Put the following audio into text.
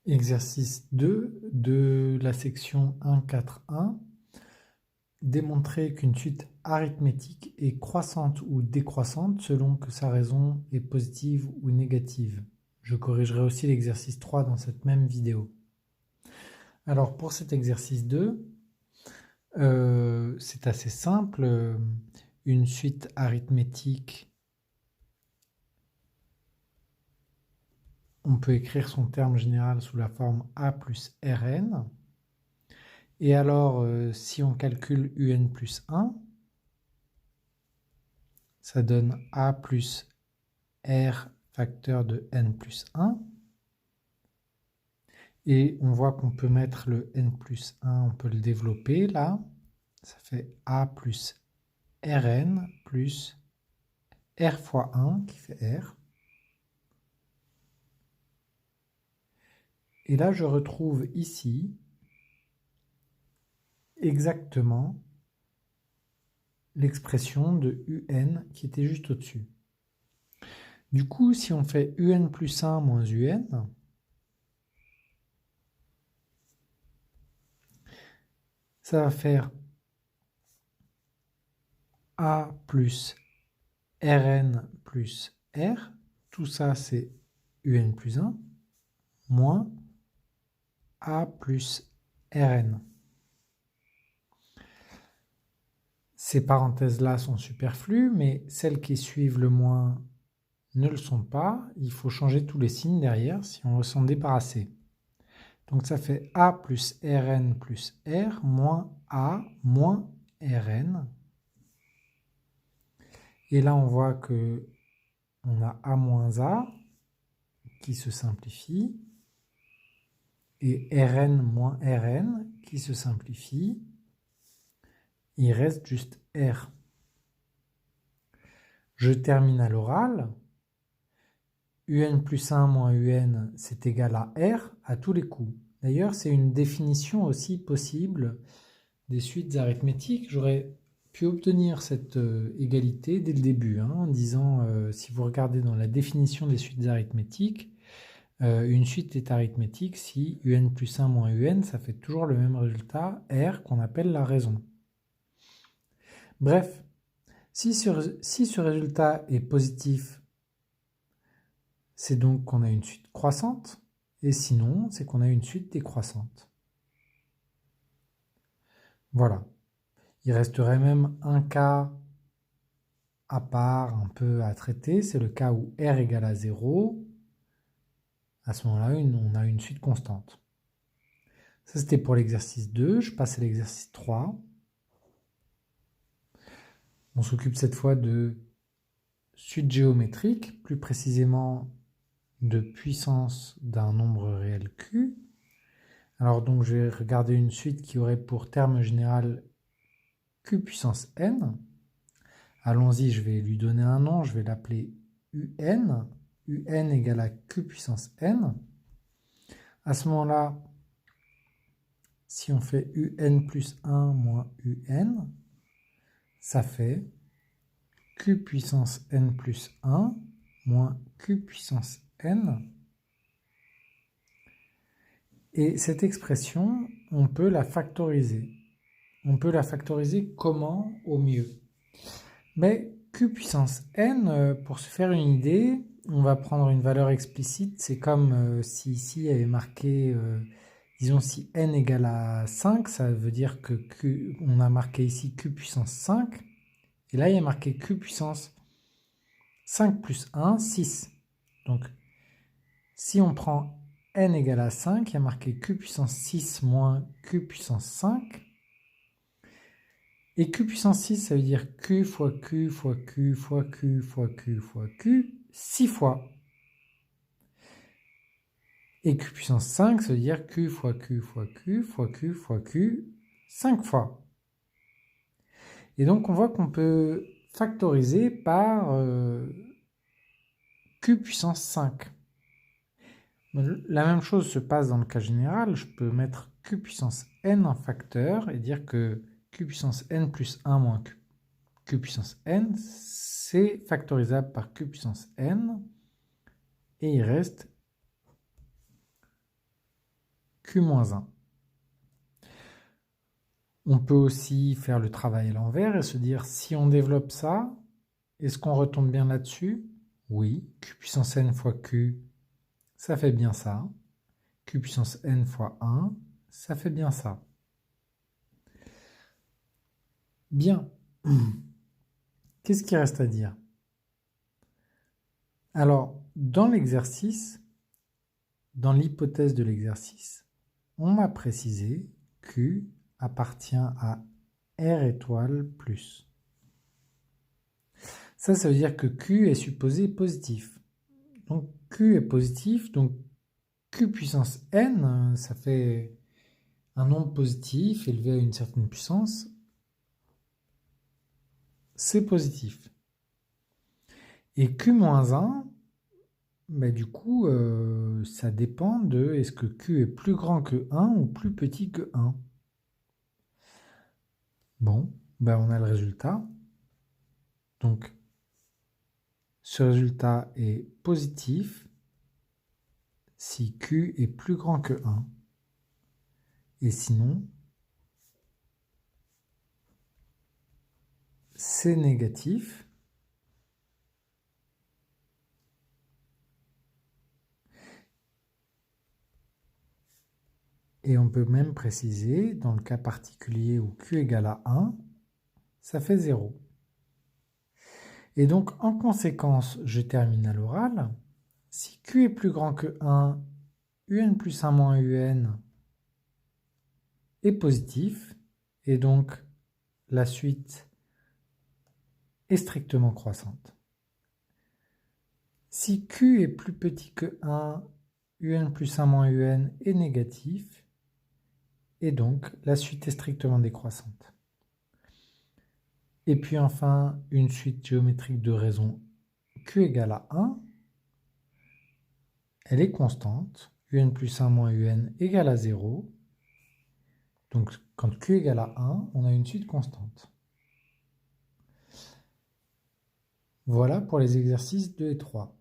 Exercice 2 de la section 1.4.1. Démontrer qu'une suite arithmétique est croissante ou décroissante selon que sa raison est positive ou négative. Je corrigerai aussi l'exercice 3 dans cette même vidéo. Alors pour cet exercice 2, c'est assez simple. Une suite arithmétique, on peut écrire son terme général sous la forme a plus Rn. Et alors, si on calcule un plus 1, ça donne a plus r facteur de n plus 1. Et on voit qu'on peut mettre le n plus 1, on peut le développer là. Ça fait a plus rn plus r fois 1 qui fait r. Et là, je retrouve ici exactement l'expression de un qui était juste au-dessus. Du coup, si on fait un plus 1 moins un, ça va faire a plus rn plus r, tout ça c'est un plus 1, moins a plus rn. Ces parenthèses-là sont superflues, mais celles qui suivent le moins ne le sont pas. Il faut changer tous les signes derrière si on veut s'en débarrasser. Donc ça fait a plus rn plus r moins a moins rn. Et là, on voit que on a a moins a qui se simplifie et rn moins rn qui se simplifie. Il reste juste r. Je termine à l'oral. Un plus 1 moins un, c'est égal à r à tous les coups. D'ailleurs, c'est une définition aussi possible des suites arithmétiques. J'aurais pu obtenir cette égalité dès le début, en disant, si vous regardez dans la définition des suites arithmétiques, une suite est arithmétique si un plus 1 moins un, ça fait toujours le même résultat, r, qu'on appelle la raison. Bref, si ce résultat est positif, c'est donc qu'on a une suite croissante, et sinon, c'est qu'on a une suite décroissante. Voilà. Il resterait même un cas à part, un peu à traiter, c'est le cas où r égale à 0. À ce moment-là, on a une suite constante. Ça, c'était pour l'exercice 2. Je passe à l'exercice 3. On s'occupe cette fois de suite géométrique, plus précisément de puissance d'un nombre réel q. Alors donc, je vais regarder une suite qui aurait pour terme général q puissance n. Allons-y, je vais lui donner un nom, je vais l'appeler un. Un égale à q puissance n. À ce moment-là, si on fait un plus 1 moins un, ça fait q puissance n plus 1 moins q puissance n. Et cette expression, on peut la factoriser. On peut la factoriser comment au mieux? Mais q puissance n, pour se faire une idée, on va prendre une valeur explicite. C'est comme si ici il y avait marqué, disons si n égale à 5, ça veut dire que on a marqué ici q puissance 5. Et là, il y a marqué q puissance 5 plus 1, 6. Donc, si on prend n égale à 5, il y a marqué q puissance 6 moins q puissance 5. Et q puissance 6, ça veut dire q fois q fois q fois q fois q fois q, 6 fois. Et q puissance 5, ça veut dire q fois q fois q fois q fois q, 5 fois. Et donc, on voit qu'on peut factoriser par q puissance 5. La même chose se passe dans le cas général. Je peux mettre q puissance n en facteur et dire que q puissance n plus 1 moins q puissance n, c'est factorisable par q puissance n. Et il reste Q-1. On peut aussi faire le travail à l'envers et se dire, si on développe ça, est-ce qu'on retombe bien là-dessus? Oui, Q puissance n fois Q, ça fait bien ça. Q puissance n fois 1, ça fait bien ça. Bien. Qu'est-ce qu'il reste à dire? Alors, dans l'exercice, dans l'hypothèse de l'exercice, on m'a précisé Q appartient à R étoile plus. Ça veut dire que Q est supposé positif. Donc Q est positif, donc Q puissance n, ça fait un nombre positif élevé à une certaine puissance, c'est positif. Et Q-1, bah, du coup, ça dépend de est-ce que Q est plus grand que 1 ou plus petit que 1. Bon, ben on a le résultat. Donc, ce résultat est positif si Q est plus grand que 1. Et sinon, c'est négatif et on peut même préciser, dans le cas particulier où Q égale à 1, ça fait 0. Et donc, en conséquence, je termine à l'oral. Si Q est plus grand que 1, un plus 1 moins un est positif, et donc la suite est strictement croissante. Si Q est plus petit que 1, un plus 1 moins un est négatif, et donc la suite est strictement décroissante. Et puis enfin, une suite géométrique de raison Q égale à 1, elle est constante, un plus 1 moins un égale à 0, donc quand Q égale à 1, on a une suite constante. Voilà pour les exercices 2 et 3.